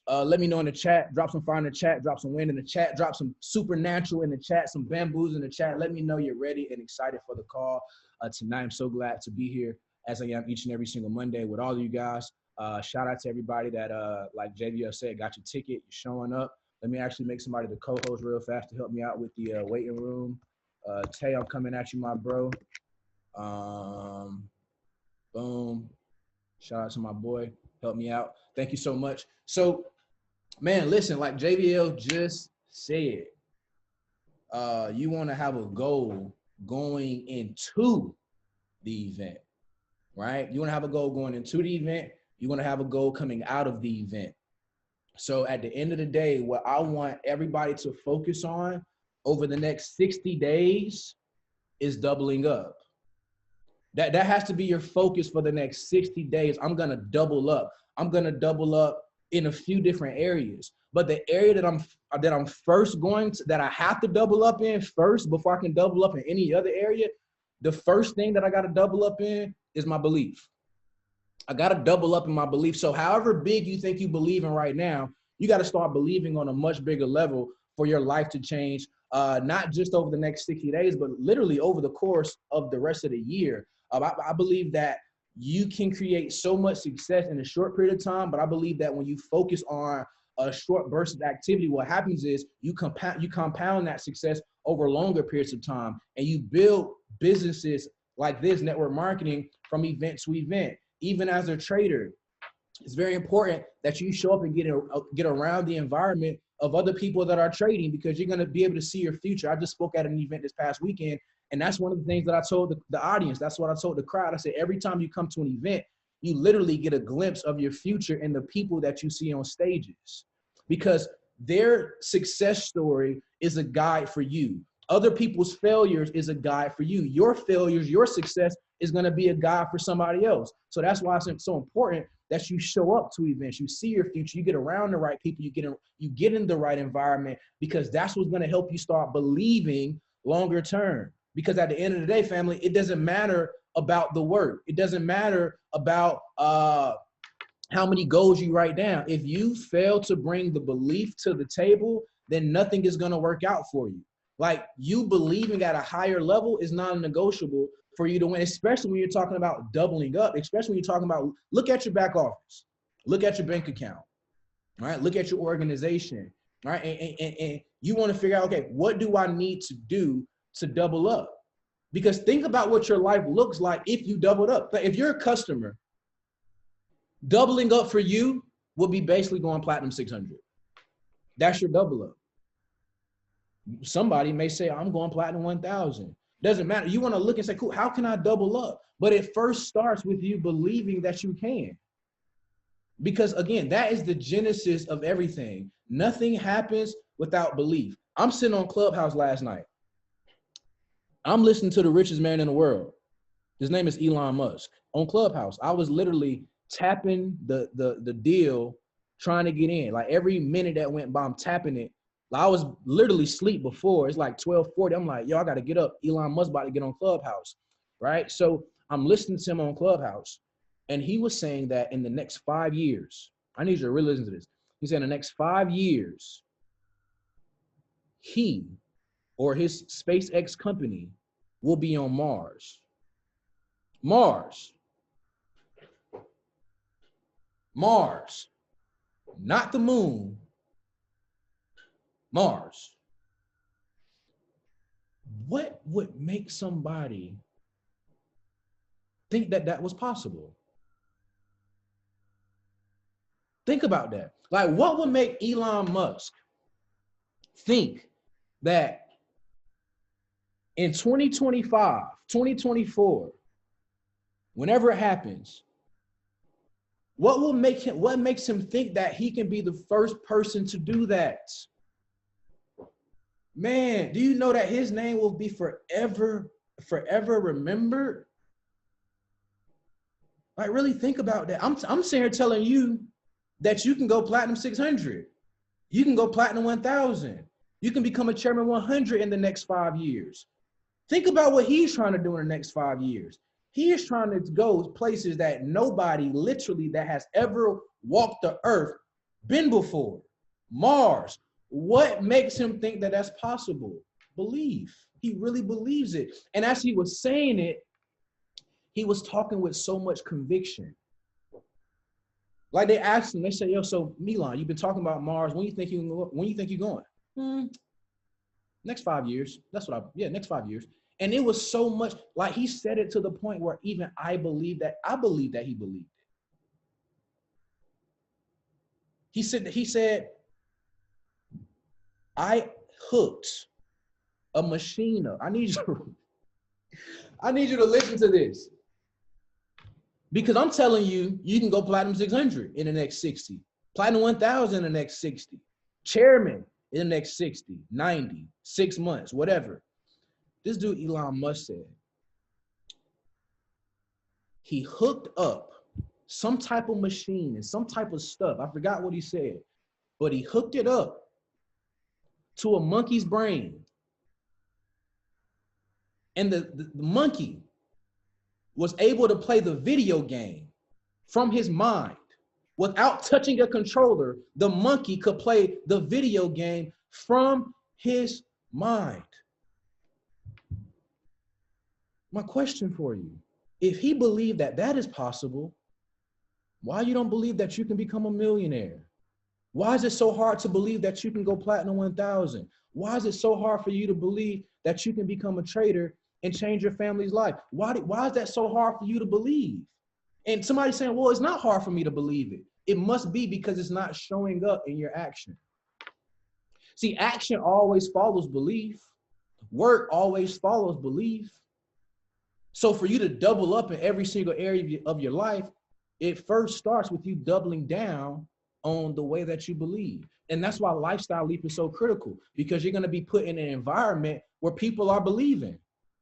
Let me know in the chat. Drop some fire in the chat. Drop some wind in the chat. Drop some supernatural in the chat. Some bamboos in the chat. Let me know you're ready and excited for the call tonight. I'm so glad to be here as I am each and every single Monday with all of you guys. Shout out to everybody that, like JVL said, got your ticket. You're showing up. Let me actually make somebody the co-host real fast to help me out with the waiting room. Tay, I'm coming at you, my bro. Boom. Shout out to my boy. Help me out. Thank you so much. So, man, listen, like JVL just said, you want to have a goal going into the event, right? You want to have a goal going into the event. You want to have a goal coming out of the event. So at the end of the day, what I want everybody to focus on over the next 60 days is doubling up. That has to be your focus for the next 60 days. I'm going to double up. I'm going to double up in a few different areas. But the area that I'm first going to, that I have to double up in first before I can double up in any other area, the first thing that I got to double up in is my belief. I got to double up in my belief. So however big you think you believe in right now, you got to start believing on a much bigger level for your life to change, not just over the next 60 days, but literally over the course of the rest of the year. I believe that you can create so much success in a short period of time, but I believe that when you focus on a short burst of activity, what happens is you compound that success over longer periods of time, and you build businesses like this, network marketing, from event to event. Even as a trader, it's very important that you show up and get around the environment of other people that are trading, because you're going to be able to see your future. I just spoke at an event this past weekend, and that's one of the things that I told the audience. That's what I told the crowd. I said, every time you come to an event, you literally get a glimpse of your future in the people that you see on stages, because their success story is a guide for you. Other people's failures is a guide for you. Your failures, your success is going to be a guide for somebody else. So that's why it's so important that you show up to events, you see your future, you get around the right people, you get in the right environment, because that's what's going to help you start believing longer term. Because at the end of the day, family, it doesn't matter about the work. It doesn't matter about how many goals you write down. If you fail to bring the belief to the table, then nothing is going to work out for you. Like, you believing at a higher level is non-negotiable for you to win, especially when you're talking about doubling up, especially when you're talking about, look at your back office, look at your bank account, all right? Look at your organization, all right? And you want to figure out, okay, what do I need to do to double up? Because think about what your life looks like if you doubled up. If you're a customer, doubling up for you will be basically going platinum 600. That's your double up. Somebody may say, I'm going platinum 1,000. Doesn't matter. You want to look and say, cool, how can I double up? But it first starts with you believing that you can. Because again, that is the genesis of everything. Nothing happens without belief. I'm sitting on Clubhouse last night. I'm listening to the richest man in the world. His name is Elon Musk. On Clubhouse, I was literally tapping the deal, trying to get in. Like, every minute that went by, I'm tapping it. I was literally asleep before. It's like 12:40. I'm like, yo, I got to get up. Elon Musk about to get on Clubhouse, right? So I'm listening to him on Clubhouse, and he was saying that in the next 5 years, I need you to really listen to this. He said in the next 5 years, he or his SpaceX company will be on Mars. Mars. Not the moon. Mars. What would make somebody think that that was possible? Think about that. Like, what would make Elon Musk think that in 2025, 2024, whenever it happens, what makes him think that he can be the first person to do that? Man, do you know that his name will be forever remembered? Like, really think about that. I'm sitting here telling you that you can go platinum 600. You can go platinum 1,000. You can become a chairman 100 in the next 5 years. Think about what he's trying to do in the next 5 years. He is trying to go places that nobody literally that has ever walked the earth Been before. Mars. What makes him think that that's possible? Belief. He really believes it. And as he was saying it, he was talking with so much conviction. Like they asked him, they said, yo, so Milan, you've been talking about Mars. When you think you're going? Next 5 years. Next 5 years. And it was so much, like he said it to the point where even I believe that he believed it. He said, I hooked a machine up. I need you to listen to this. Because I'm telling you, you can go platinum 600 in the next 60, platinum 1000 in the next 60, chairman in the next 60, 90, 6 months, whatever. This dude, Elon Musk, said he hooked up some type of machine and some type of stuff. I forgot what he said, but he hooked it up to a monkey's brain. And the monkey was able to play the video game from his mind. Without touching a controller, the monkey could play the video game from his mind. My question for you, if he believed that that is possible, why you don't believe that you can become a millionaire? Why is it so hard to believe that you can go platinum 1000? Why is it so hard for you to believe that you can become a trader and change your family's life? Why is that so hard for you to believe? And somebody's saying, well, it's not hard for me to believe it. It must be because it's not showing up in your action. See, action always follows belief. Work always follows belief. So for you to double up in every single area of your life, it first starts with you doubling down on the way that you believe. And that's why lifestyle leap is so critical, because you're going to be put in an environment where people are believing.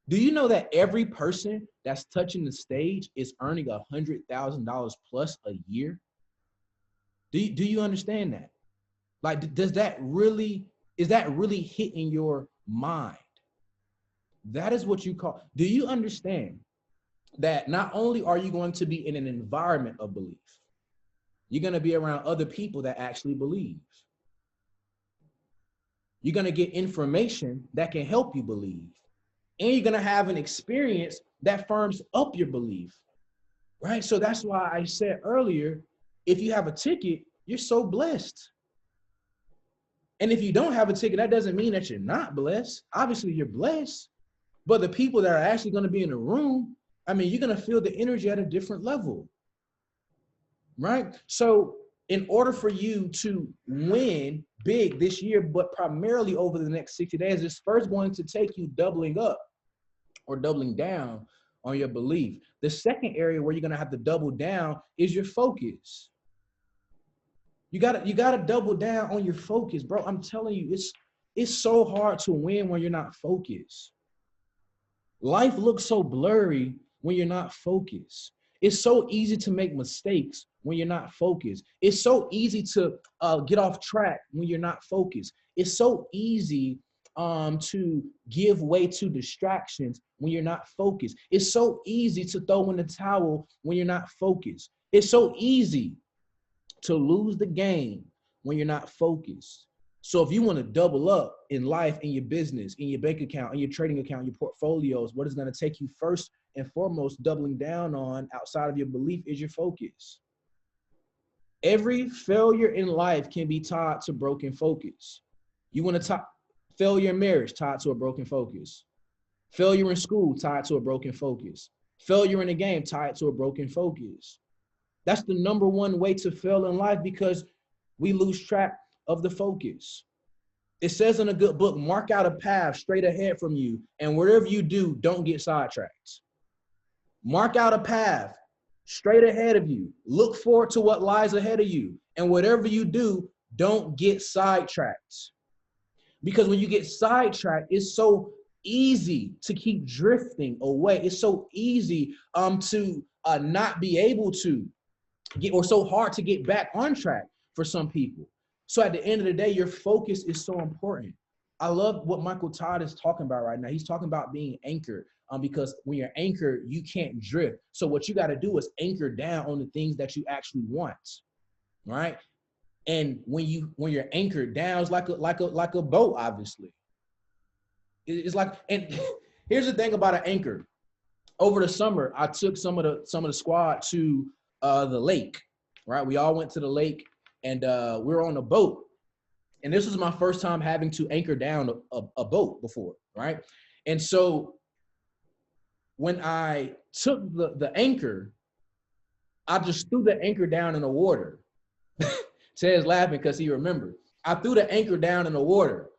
Do you know that every person that's touching the stage is earning $100,000 plus a year? Do you understand that? Like, is that really hitting your mind? That is what you call, do you understand that not only are you going to be in an environment of belief, you're going to be around other people that actually believe. You're going to get information that can help you believe. And you're going to have an experience that firms up your belief, right? So that's why I said earlier, if you have a ticket, you're so blessed. And if you don't have a ticket, that doesn't mean that you're not blessed. Obviously, you're blessed. But the people that are actually going to be in the room, I mean, you're going to feel the energy at a different level, right? So in order for you to win big this year, but primarily over the next 60 days, it's first going to take you doubling up or doubling down on your belief. The second area where you're going to have to double down is your focus. You gotta double down on your focus, bro. I'm telling you, it's so hard to win when you're not focused. Life looks so blurry when you're not focused. It's so easy to make mistakes when you're not focused. It's so easy to get off track when you're not focused. It's so easy to give way to distractions when you're not focused. It's so easy to throw in the towel when you're not focused. It's so easy to lose the game when you're not focused. So if you want to double up in life, in your business, in your bank account, in your trading account, your portfolios, what is going to take you first and foremost doubling down on outside of your belief is your focus. Every failure in life can be tied to broken focus. You want to failure in marriage tied to a broken focus. Failure in school tied to a broken focus. Failure in a game tied to a broken focus. That's the number one way to fail in life, because we lose track of the focus. It says in a good book, mark out a path straight ahead from you, and whatever you do, don't get sidetracked. Mark out a path straight ahead of you. Look forward to what lies ahead of you, and whatever you do, don't get sidetracked. Because when you get sidetracked, it's so easy to keep drifting away. It's so easy to not be able to get, or so hard to get back on track for some people. So at the end of the day, your focus is so important. I love what Michael Todd is talking about right now. He's talking about being anchored, because when you're anchored, you can't drift. So what you got to do is anchor down on the things that you actually want, right? And when you're anchored down, it's like a boat, obviously. It's like, and here's the thing about an anchor. Over the summer, I took some of the squad to the lake, right? We all went to the lake, and we were on a boat. And this was my first time having to anchor down a boat before, right? And so when I took the anchor, I just threw the anchor down in the water. Ted's laughing because he remembered. I threw the anchor down in the water,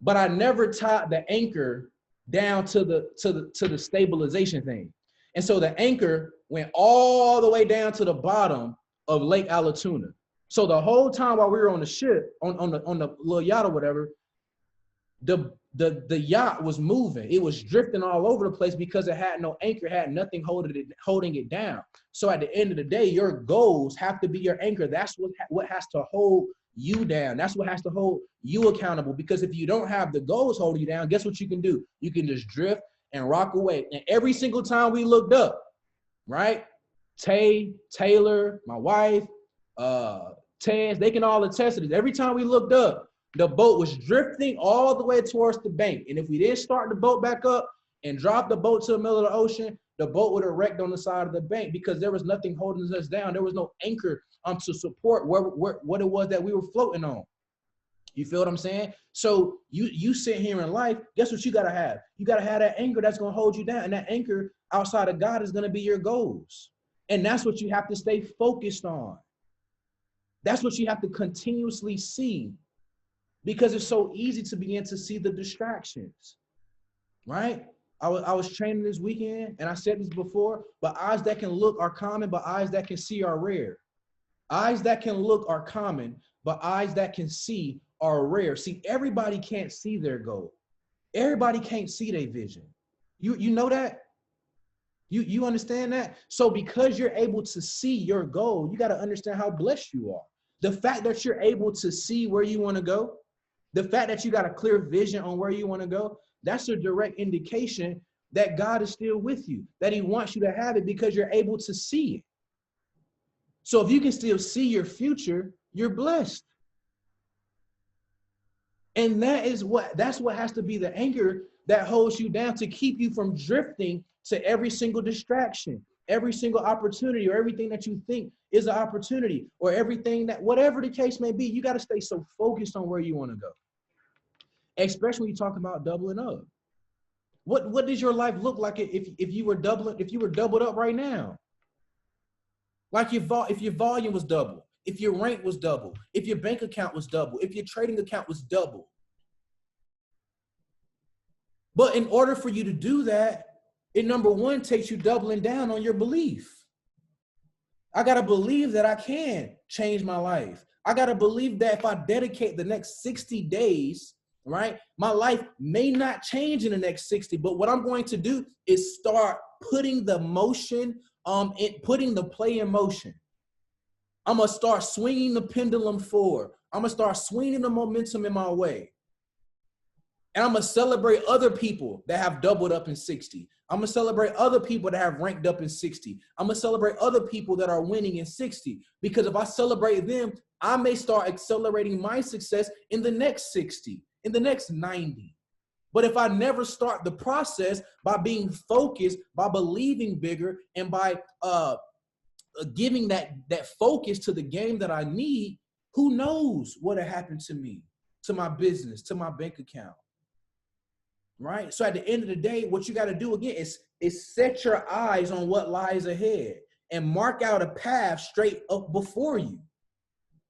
but I never tied the anchor down to the stabilization thing. And so the anchor went all the way down to the bottom of Lake Allatoona. So the whole time while we were on the ship, on the little yacht or whatever, the yacht was moving. It was drifting all over the place because it had no anchor, had nothing holding it down. So at the end of the day, your goals have to be your anchor. That's what has to hold you down. That's what has to hold you accountable. Because if you don't have the goals holding you down, guess what you can do? You can just drift and rock away. And every single time we looked up, right? Taylor, my wife, Tez, they can all attest to this. Every time we looked up, the boat was drifting all the way towards the bank. And if we didn't start the boat back up and drop the boat to the middle of the ocean, the boat would have wrecked on the side of the bank because there was nothing holding us down. There was no anchor to support what it was that we were floating on. You feel what I'm saying? So you sit here in life, guess what you got to have? You got to have that anchor that's going to hold you down. And that anchor outside of God is going to be your goals. And that's what you have to stay focused on. That's what you have to continuously see, because it's so easy to begin to see the distractions, right? I was training this weekend, and I said this before, but eyes that can look are common, but eyes that can see are rare. Eyes that can look are common, but eyes that can see are rare. See, everybody can't see their goal. Everybody can't see their vision. You know that? You understand that? So because you're able to see your goal, you got to understand how blessed you are. The fact that you're able to see where you want to go, the fact that you got a clear vision on where you want to go, that's a direct indication that God is still with you, that he wants you to have it because you're able to see it. So if you can still see your future, you're blessed. And that's what has to be the anchor that holds you down to keep you from drifting to every single distraction, every single opportunity, or everything that you think is an opportunity, or everything that, whatever the case may be, you got to stay so focused on where you want to go. Especially when you talk about doubling up. What does your life look like if you were doubled up right now? Like if your volume was double, if your rank was double, if your bank account was double, if your trading account was double. But in order for you to do that, it number one takes you doubling down on your belief. I got to believe that I can change my life. I got to believe that if I dedicate the next 60 days, right, my life may not change in the next 60, but what I'm going to do is start putting the motion, putting the play in motion. I'm going to start swinging the pendulum forward. I'm going to start swinging the momentum in my way. And I'm going to celebrate other people that have doubled up in 60. I'm going to celebrate other people that have ranked up in 60. I'm going to celebrate other people that are winning in 60. Because if I celebrate them, I may start accelerating my success in the next 60, in the next 90. But if I never start the process by being focused, by believing bigger, and by giving that focus to the game that I need, who knows what will happen to me, to my business, to my bank account. Right? So at the end of the day, what you got to do again is set your eyes on what lies ahead and mark out a path straight up before you.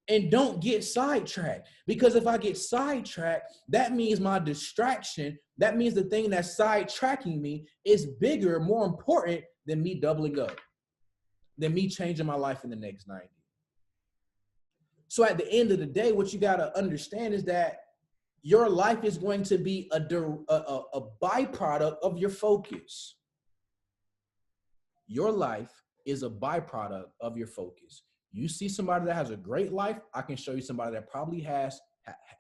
And don't get sidetracked, because if I get sidetracked, that means my distraction, that means the thing that's sidetracking me is bigger, more important than me doubling up, than me changing my life in the next 90. So at the end of the day, what you got to understand is that your life is going to be a byproduct of your focus. Your life is a byproduct of your focus. You see somebody that has a great life, I can show you somebody that probably has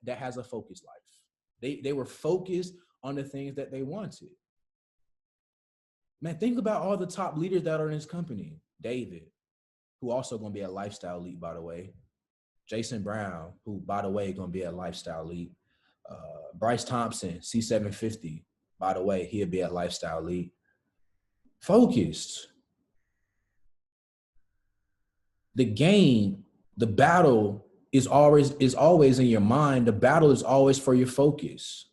a focused life. They were focused on the things that they wanted. Man, think about all the top leaders that are in this company. David, who also going to be a lifestyle lead, by the way. Jason Brown, who, by the way, going to be at Lifestyle League. Bryce Thompson, C750, by the way, he'll be at Lifestyle League. Focused. The game, the battle is always in your mind. The battle is always for your focus.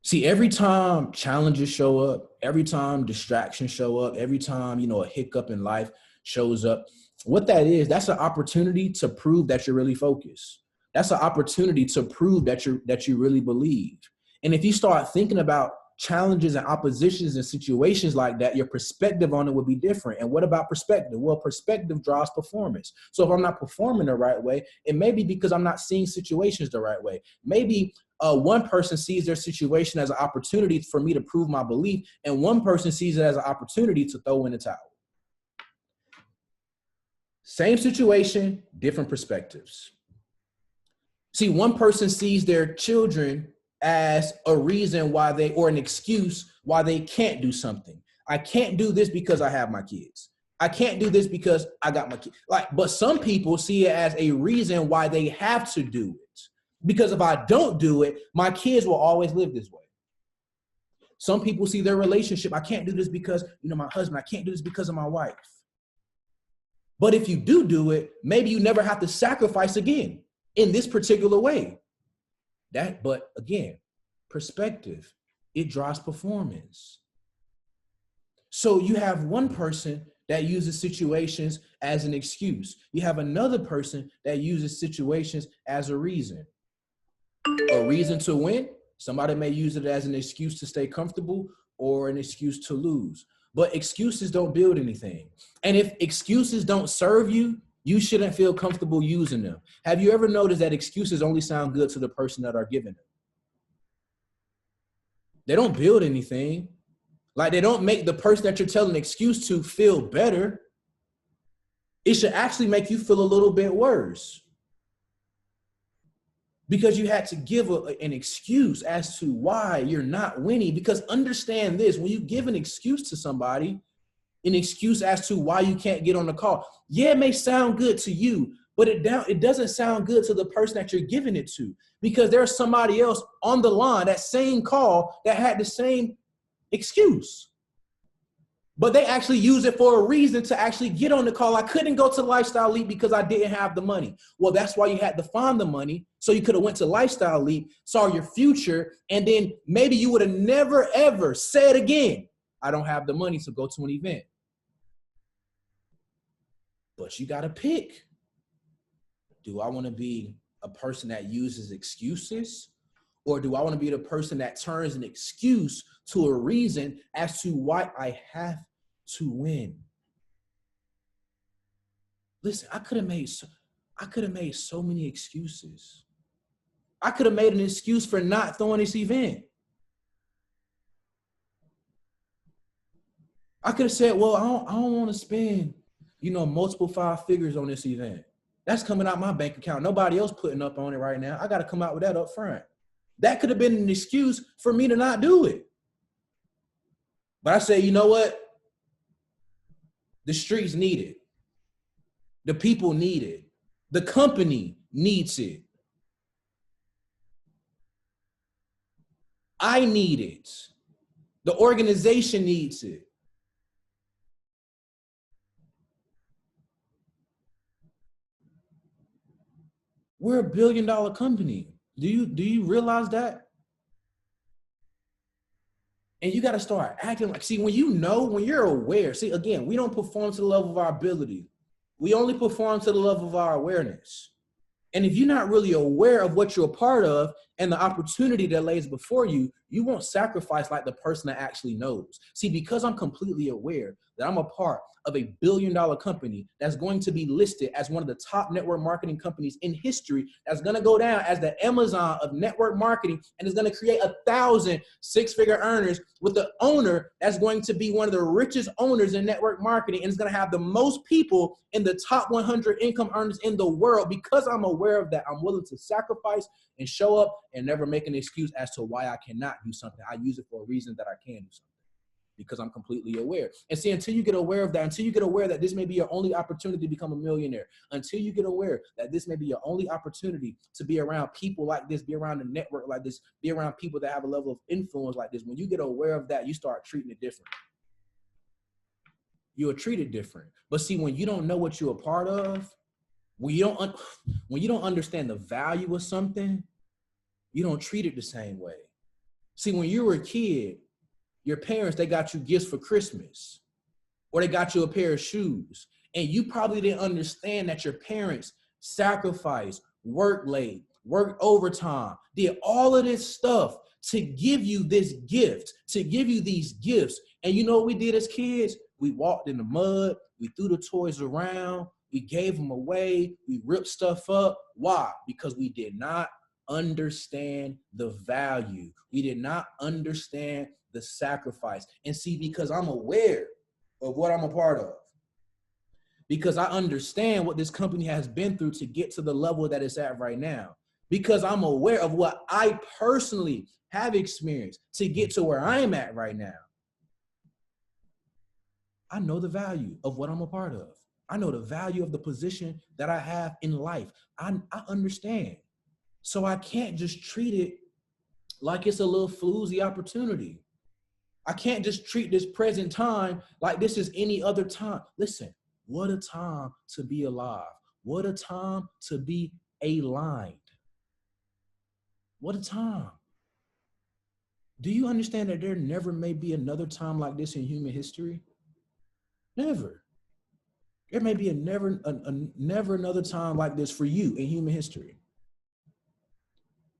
See, every time challenges show up, every time distractions show up, every time, a hiccup in life shows up, what that is, that's an opportunity to prove that you're really focused. That's an opportunity to prove that you really believe. And if you start thinking about challenges and oppositions and situations like that, your perspective on it would be different. And what about perspective? Well, perspective draws performance. So if I'm not performing the right way, it may be because I'm not seeing situations the right way. Maybe one person sees their situation as an opportunity for me to prove my belief, and one person sees it as an opportunity to throw in the towel. Same situation, different perspectives. See, one person sees their children as a reason why or an excuse why they can't do something. I can't do this because I have my kids. I can't do this because I got my kids. But some people see it as a reason why they have to do it. Because if I don't do it, my kids will always live this way. Some people see their relationship. I can't do this because, my husband. I can't do this because of my wife. But if you do it, maybe you never have to sacrifice again in this particular way. But again, perspective, it draws performance. So you have one person that uses situations as an excuse. You have another person that uses situations as a reason. A reason to win. Somebody may use it as an excuse to stay comfortable or an excuse to lose. But excuses don't build anything. And if excuses don't serve you, you shouldn't feel comfortable using them. Have you ever noticed that excuses only sound good to the person that are giving them? They don't build anything. They don't make the person that you're telling an excuse to feel better. It should actually make you feel a little bit worse. Because you had to give an excuse as to why you're not winning. Because understand this, when you give an excuse to somebody, an excuse as to why you can't get on the call. Yeah, it may sound good to you, but it doesn't sound good to the person that you're giving it to, because there's somebody else on the line, that same call, that had the same excuse. But they actually use it for a reason to actually get on the call. I couldn't go to Lifestyle League because I didn't have the money. Well, that's why you had to find the money. So you could have went to Lifestyle League, saw your future, and then maybe you would have never, ever said again, I don't have the money to go to an event. But you got to pick. Do I want to be a person that uses excuses? Or do I want to be the person that turns an excuse to a reason as to why I have to win? Listen, I could have made so many excuses. I could have made an excuse for not throwing this event. I could have said, well, I don't want to spend, multiple 5 figures on this event. That's coming out my bank account. Nobody else putting up on it right now. I got to come out with that up front. That could have been an excuse for me to not do it. But I say, you know what? The streets need it. The people need it. The company needs it. I need it. The organization needs it. We're $1 billion company. Do you realize that? And you got to start acting like, see, when you're aware, see, again, we don't perform to the level of our ability. We only perform to the level of our awareness. And if you're not really aware of what you're a part of and the opportunity that lays before you, you won't sacrifice like the person that actually knows. See, because I'm completely aware that I'm a part of $1 billion company that's going to be listed as one of the top network marketing companies in history, that's going to go down as the Amazon of network marketing, and is going to create 1,000 six-figure earners with the owner that's going to be one of the richest owners in network marketing, and is going to have the most people in the top 100 income earners in the world. Because I'm aware of that, I'm willing to sacrifice and show up and never make an excuse as to why I cannot do something. I use it for a reason that I can do something. Because I'm completely aware. And see, until you get aware of that, until you get aware that this may be your only opportunity to become a millionaire, until you get aware that this may be your only opportunity to be around people like this, be around a network like this, be around people that have a level of influence like this, when you get aware of that, you start treating it different. You are treated different. But see, when you don't know what you're a part of, when you don't understand the value of something, you don't treat it the same way. See, when you were a kid, your parents, they got you gifts for Christmas, or they got you a pair of shoes. And you probably didn't understand that your parents sacrificed, worked late, worked overtime, did all of this stuff to give you this gift, to give you these gifts. And you know what we did as kids? We walked in the mud, we threw the toys around, we gave them away, we ripped stuff up. Why? Because we did not understand the value. We did not understand the sacrifice. And see, because I'm aware of what I'm a part of, because I understand what this company has been through to get to the level that it's at right now, because I'm aware of what I personally have experienced to get to where I am at right now, I know the value of what I'm a part of. I know the value of the position that I have in life. I understand. So I can't just treat it like it's a little floozy opportunity. I can't just treat this present time like this is any other time. Listen, what a time to be alive. What a time to be aligned. What a time. Do you understand that there never may be another time like this in human history? Never. There may be never another time like this for you in human history.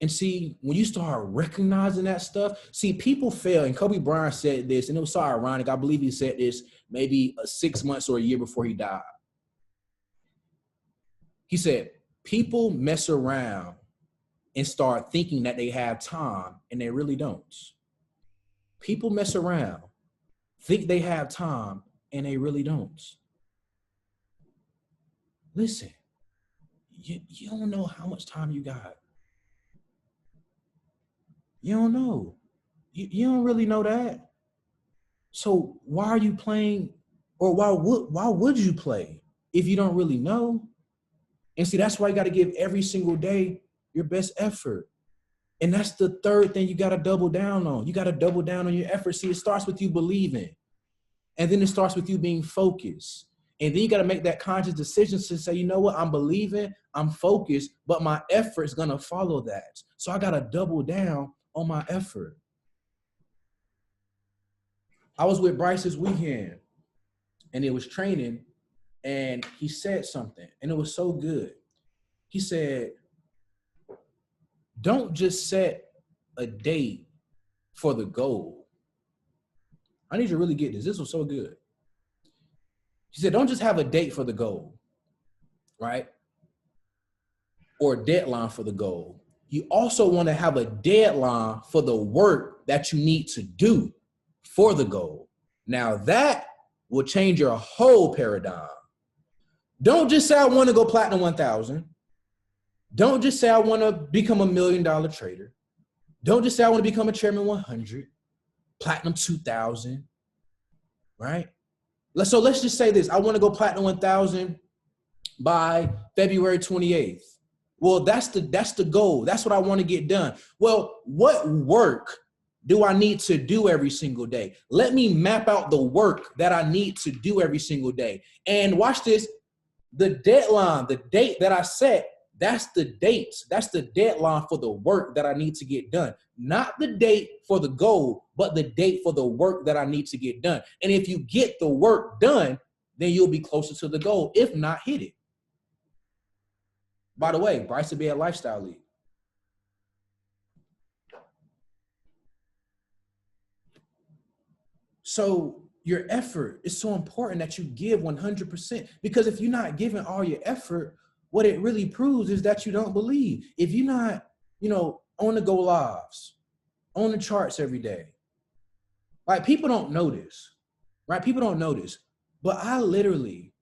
And see, when you start recognizing that stuff, see, people fail. And Kobe Bryant said this, and it was so ironic. I believe he said this maybe 6 months or a year before he died. He said, people mess around and start thinking that they have time, and they really don't. People mess around, think they have time, and they really don't. Listen, you don't know how much time you got. You don't know. You don't really know that. So why are you playing, or why would you play if you don't really know? And see, that's why you got to give every single day your best effort. And that's the third thing you got to double down on. You got to double down on your effort. See, it starts with you believing. And then it starts with you being focused. And then you got to make that conscious decision to say, you know what, I'm believing, I'm focused, but my effort is going to follow that. So I got to double down on my effort. I was with Bryce this weekend, and it was training, and he said something, and it was so good. He said, don't just set a date for the goal. I need you to really get this. This was so good. He said, don't just have a date for the goal, right? Or a deadline for the goal. You also want to have a deadline for the work that you need to do for the goal. Now that will change your whole paradigm. Don't just say, I want to go platinum 1,000. Don't just say, I want to become $1 million trader. Don't just say, I want to become a chairman 100, platinum 2,000, right? So let's just say this. I want to go platinum 1,000 by February 28th. Well, that's the goal. That's what I want to get done. Well, what work do I need to do every single day? Let me map out the work that I need to do every single day. And watch this. The deadline, the date that I set, that's the dates. That's the deadline for the work that I need to get done. Not the date for the goal, but the date for the work that I need to get done. And if you get the work done, then you'll be closer to the goal. If not, hit it. By the way, Bryce will be at Lifestyle League. So your effort is so important that you give 100%. Because if you're not giving all your effort, what it really proves is that you don't believe. If you're not, on the go lives, on the charts every day, like people don't notice, right? People don't notice, but I literally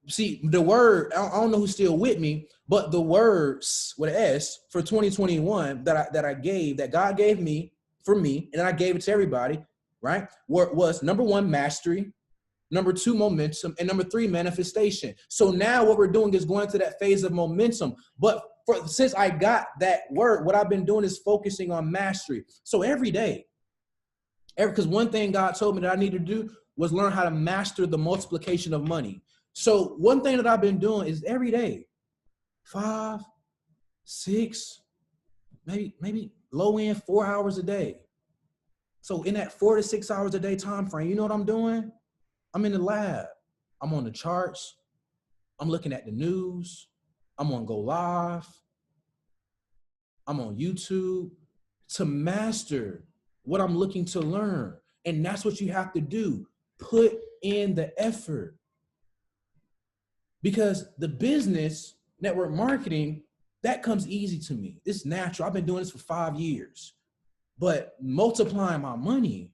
see the word. I don't know who's still with me, but the words with an S for 2021 that God gave me for me, and I gave it to everybody, right? Where it was number 1, mastery, number 2, momentum, and number 3, manifestation. So now what we're doing is going to that phase of momentum. But since I got that word, what I've been doing is focusing on mastery. So every day, because one thing God told me that I needed to do was learn how to master the multiplication of money. So one thing that I've been doing is every day, 5, 6, maybe low end 4 hours a day. So in that 4 to 6 hours a day time frame, you know what I'm doing? I'm in the lab. I'm on the charts. I'm looking at the news. I'm on Go Live. I'm on YouTube to master what I'm looking to learn. And that's what you have to do. Put in the effort. Because the business, network marketing, that comes easy to me. It's natural. I've been doing this for 5 years. But multiplying my money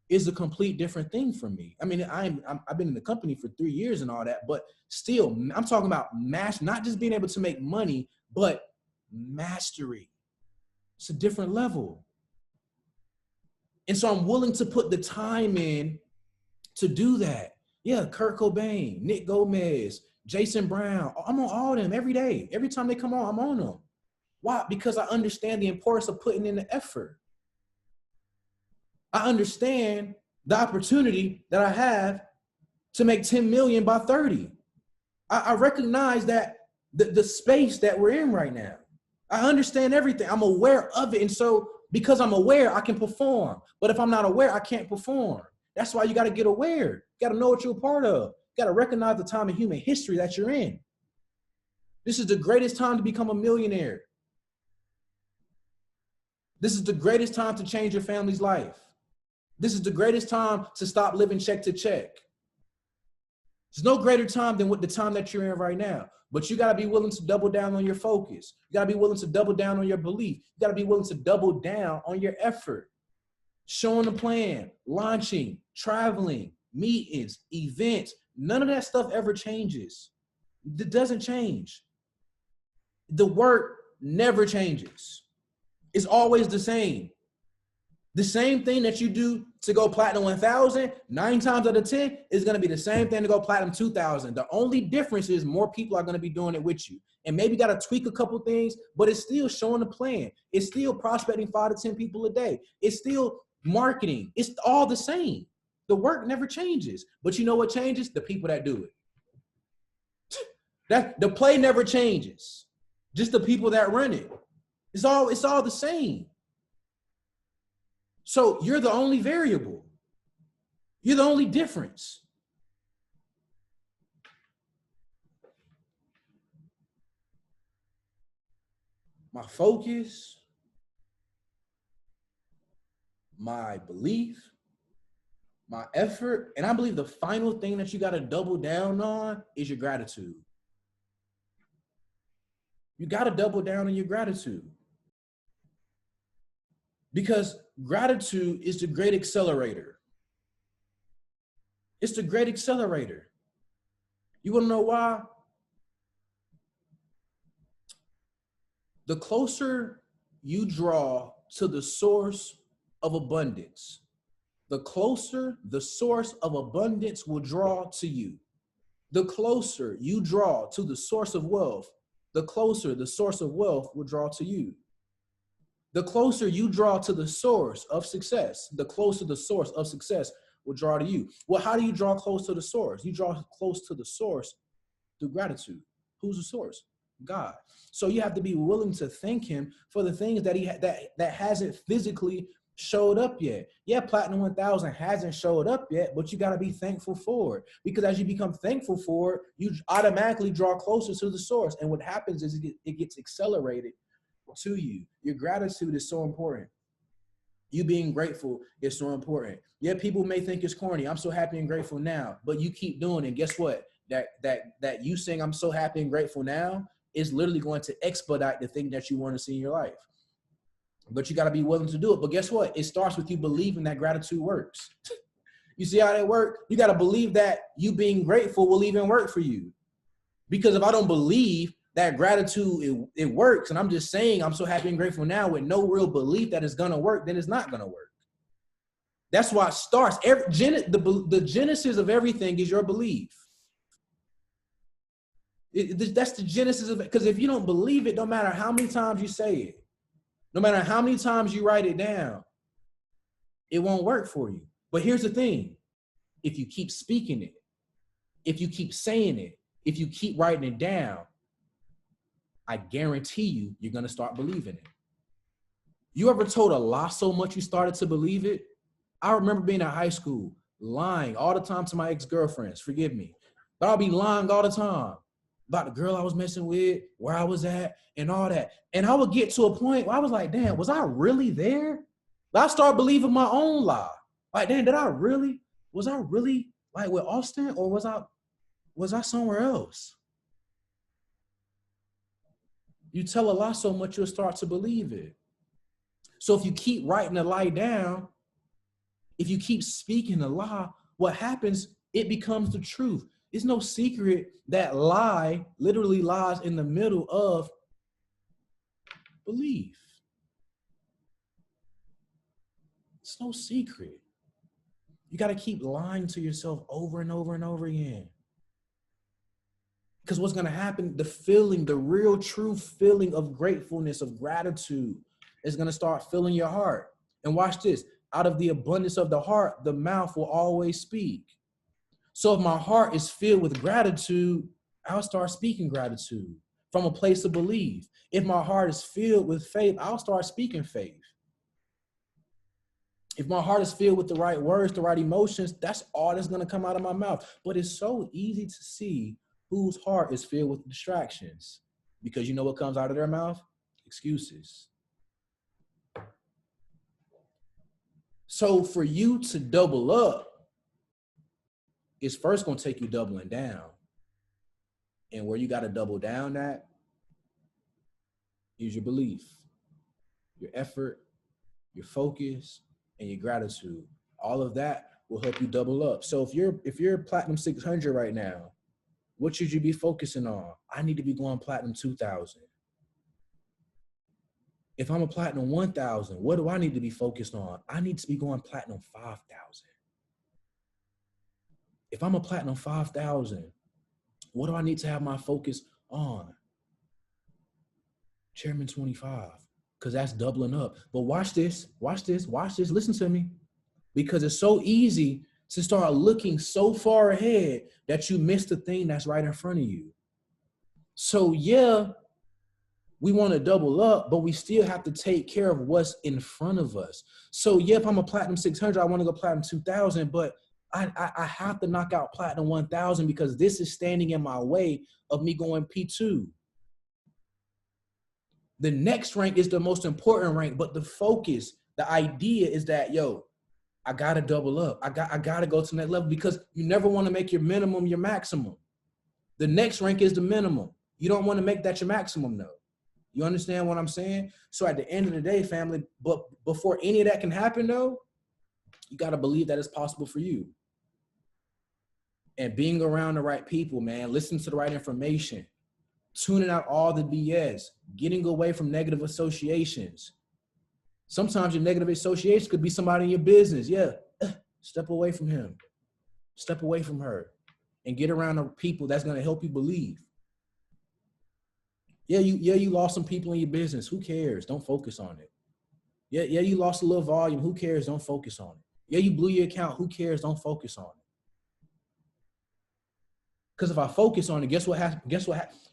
is a complete different thing for me. I mean, I've been in the company for 3 years and all that, but still, I'm talking about not just being able to make money, but mastery. It's a different level. And so I'm willing to put the time in to do that. Yeah, Kurt Cobain, Nick Gomez, Jason Brown, I'm on all of them every day. Every time they come on, I'm on them. Why? Because I understand the importance of putting in the effort. I understand the opportunity that I have to make 10 million by 30. I recognize that the space that we're in right now. I understand everything. I'm aware of it. And so because I'm aware, I can perform. But if I'm not aware, I can't perform. That's why you got to get aware. You got to know what you're a part of. You got to recognize the time in human history that you're in. This is the greatest time to become a millionaire. This is the greatest time to change your family's life. This is the greatest time to stop living check to check. There's no greater time than the time that you're in right now. But you got to be willing to double down on your focus. You got to be willing to double down on your belief. You got to be willing to double down on your effort. Showing the plan, launching, traveling, meetings, events. None of that stuff ever changes. It doesn't change. The work never changes. It's always the same. The same thing that you do to go platinum 1,000, 9 times out of 10 is going to be the same thing to go platinum 2,000. The only difference is more people are going to be doing it with you. And maybe got to tweak a couple things, but it's still showing the plan. It's still prospecting 5 to 10 people a day. It's still marketing. It's all the same. The work never changes. But you know what changes? The people that do it. The play never changes. Just the people that run it. It's all the same. So you're the only variable. You're the only difference. My focus, my belief, my effort, and I believe the final thing that you got to double down on is your gratitude. You got to double down on your gratitude. Because gratitude is the great accelerator. It's the great accelerator. You want to know why? The closer you draw to the source of abundance, the closer the source of abundance will draw to you. The closer you draw to the source of wealth, the closer the source of wealth will draw to you. The closer you draw to the source of success, the closer the source of success will draw to you. Well, how do you draw close to the source? You draw close to the source through gratitude. Who's the source? God. So you have to be willing to thank him for the things that that hasn't physically showed up yet. Yeah, Platinum 1000 hasn't showed up yet, but you got to be thankful for it. Because as you become thankful for it, you automatically draw closer to the source. And what happens is it gets accelerated to you. Your gratitude is so important. You being grateful is so important. Yeah, people may think it's corny. I'm so happy and grateful now, but you keep doing it. Guess what? That you saying I'm so happy and grateful now is literally going to expedite the thing that you want to see in your life. But you got to be willing to do it. But guess what? It starts with you believing that gratitude works. You see how that works? You got to believe that you being grateful will even work for you. Because if I don't believe that gratitude, it works, and I'm just saying I'm so happy and grateful now with no real belief that it's going to work, then it's not going to work. That's why it starts. The genesis of everything is your belief. That's the genesis of it. Because if you don't believe it, no matter how many times you say it, no matter how many times you write it down, it won't work for you. But here's the thing. If you keep speaking it, if you keep saying it, if you keep writing it down, I guarantee you, you're going to start believing it. You ever told a lie so much you started to believe it? I remember being in high school, lying all the time to my ex-girlfriends, forgive me. But I'll be lying all the time about the girl I was messing with, where I was at, and all that. And I would get to a point where I was like, damn, was I really there? I started believing my own lie. Like, damn, was I really like with Austin, or was I somewhere else? You tell a lie so much, you'll start to believe it. So if you keep writing a lie down, if you keep speaking a lie, what happens, it becomes the truth. It's no secret that lie literally lies in the middle of belief. It's no secret. You got to keep lying to yourself over and over and over again. Because what's going to happen, the feeling, the real true feeling of gratefulness, of gratitude is going to start filling your heart. And watch this. Out of the abundance of the heart, the mouth will always speak. So if my heart is filled with gratitude, I'll start speaking gratitude from a place of belief. If my heart is filled with faith, I'll start speaking faith. If my heart is filled with the right words, the right emotions, that's all that's going to come out of my mouth. But it's so easy to see whose heart is filled with distractions, because you know what comes out of their mouth? Excuses. So for you to double up, it's first going to take you doubling down. And where you got to double down at is your belief, your effort, your focus, and your gratitude. All of that will help you double up. So if you're platinum 600 right now, what should you be focusing on? I need to be going platinum 2000. If I'm a platinum 1000, what do I need to be focused on? I need to be going platinum 5000. If I'm a platinum 5000, what do I need to have my focus on? Chairman 25, because that's doubling up. But watch this, listen to me. Because it's so easy to start looking so far ahead that you miss the thing that's right in front of you. So yeah, we want to double up, but we still have to take care of what's in front of us. So yeah, if I'm a platinum 600, I want to go platinum 2000, but I have to knock out platinum 1000 because this is standing in my way of me going P2. The next rank is the most important rank, but the focus, the idea is that, yo, I got to double up. I got to go to the next level, because you never want to make your minimum your maximum. The next rank is the minimum. You don't want to make that your maximum, though. You understand what I'm saying? So at the end of the day, family, but before any of that can happen, though, you got to believe that it's possible for you. And being around the right people, man, listening to the right information, tuning out all the BS, getting away from negative associations. Sometimes your negative association could be somebody in your business. Yeah, step away from him. Step away from her. And get around the people that's going to help you believe. Yeah, you lost some people in your business. Who cares? Don't focus on it. Yeah, you lost a little volume. Who cares? Don't focus on it. Yeah, you blew your account. Who cares? Don't focus on it. Because if I focus on it, guess what happens?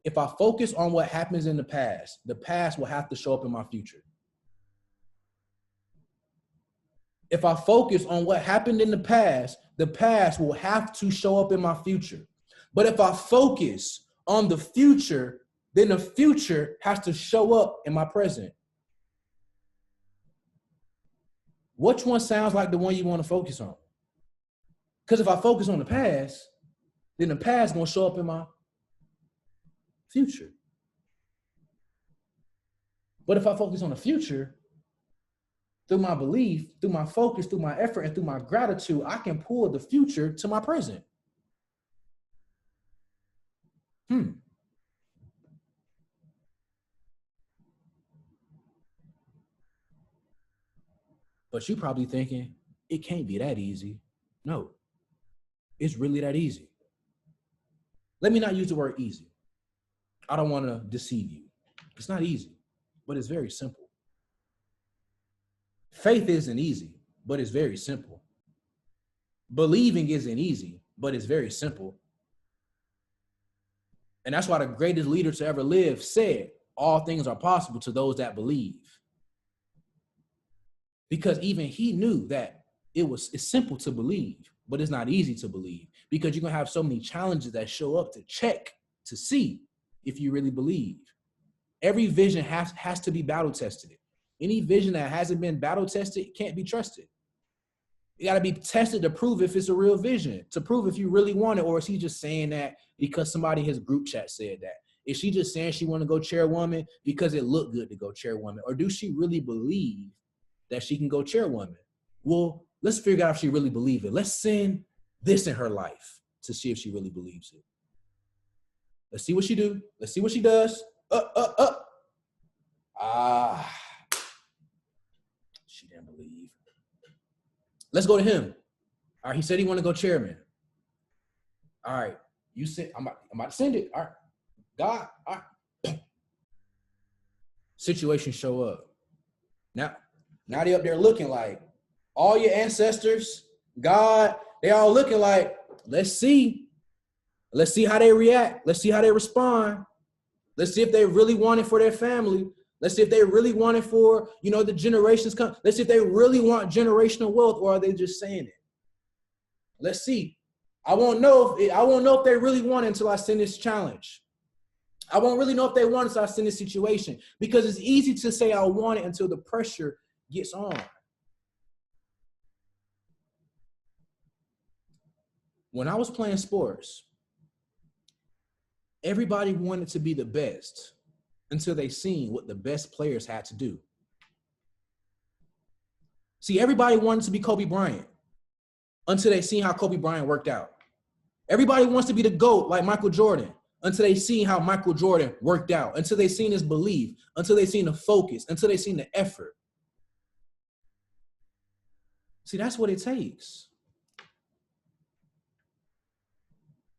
If I focus on what happens in the past will have to show up in my future. If I focus on what happened in the past will have to show up in my future. But if I focus on the future, then the future has to show up in my present. Which one sounds like the one you want to focus on? Because if I focus on the past, then the past is going to show up in my future. But if I focus on the future, through my belief, through my focus, through my effort, and through my gratitude, I can pull the future to my present. But you probably thinking, it can't be that easy. No, it's really that easy. Let me not use the word easy. I don't want to deceive you. It's not easy, but it's very simple. Faith isn't easy, but it's very simple. Believing isn't easy, but it's very simple. And that's why the greatest leader to ever live said, all things are possible to those that believe. Because even he knew that it's simple to believe, but it's not easy to believe, because you're going to have so many challenges that show up to check, to see if you really believe. Every vision has to be battle tested. Any vision that hasn't been battle tested can't be trusted. You got to be tested to prove if it's a real vision, to prove if you really want it, or is he just saying that because somebody in his group chat said that? Is she just saying she want to go chairwoman because it looked good to go chairwoman? Or do she really believe that she can go chairwoman? Well, let's figure out if she really believes it. Let's send this in her life to see if she really believes it. Let's see what she do. Let's see what she does. She didn't believe. Let's go to him. All right, he said he want to go chairman. All right, you said I'm about to send it. All right, God. All right. Situation show up. Now they up there looking like all your ancestors, God. They all looking like, let's see how they react. Let's see how they respond. Let's see if they really want it for their family. Let's see if they really want it for, the generations come. Let's see if they really want generational wealth, or are they just saying it? Let's see. I won't know if they really want it until I send this challenge. I won't really know if they want it until I send this situation, because it's easy to say I want it until the pressure gets on. When I was playing sports, everybody wanted to be the best until they seen what the best players had to do. See, everybody wanted to be Kobe Bryant until they seen how Kobe Bryant worked out. Everybody wants to be the GOAT like Michael Jordan until they seen how Michael Jordan worked out, until they seen his belief, until they seen the focus, until they seen the effort. See, that's what it takes.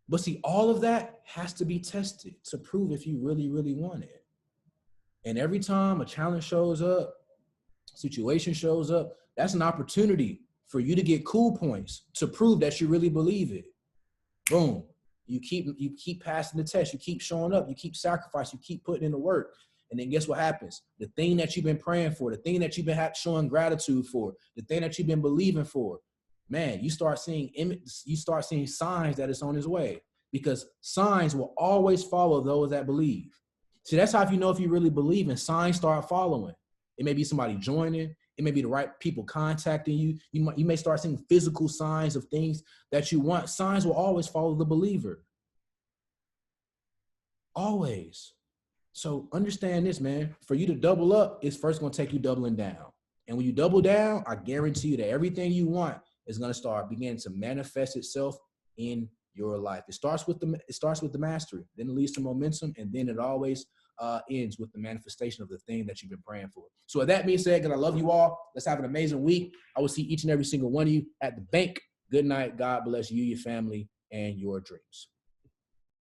But see, all of that has to be tested to prove if you really, really want it. And every time a challenge shows up, situation shows up, that's an opportunity for you to get cool points to prove that you really believe it. Boom. You keep passing the test. You keep showing up. You keep sacrificing. You keep putting in the work. And then guess what happens? The thing that you've been praying for, the thing that you've been showing gratitude for, the thing that you've been believing for, man, you start seeing signs that it's on its way, because signs will always follow those that believe. See, that's how if you know if you really believe, and signs start following. It may be somebody joining. It may be the right people contacting you. You may start seeing physical signs of things that you want. Signs will always follow the believer. Always. So understand this, man. For you to double up, it's first going to take you doubling down. And when you double down, I guarantee you that everything you want is going to start beginning to manifest itself in your life. It starts with the mastery, then it leads to momentum, and then it always ends with the manifestation of the thing that you've been praying for. So with that being said, because I love you all, let's have an amazing week. I will see each and every single one of you at the bank. Good night. God bless you, your family, and your dreams.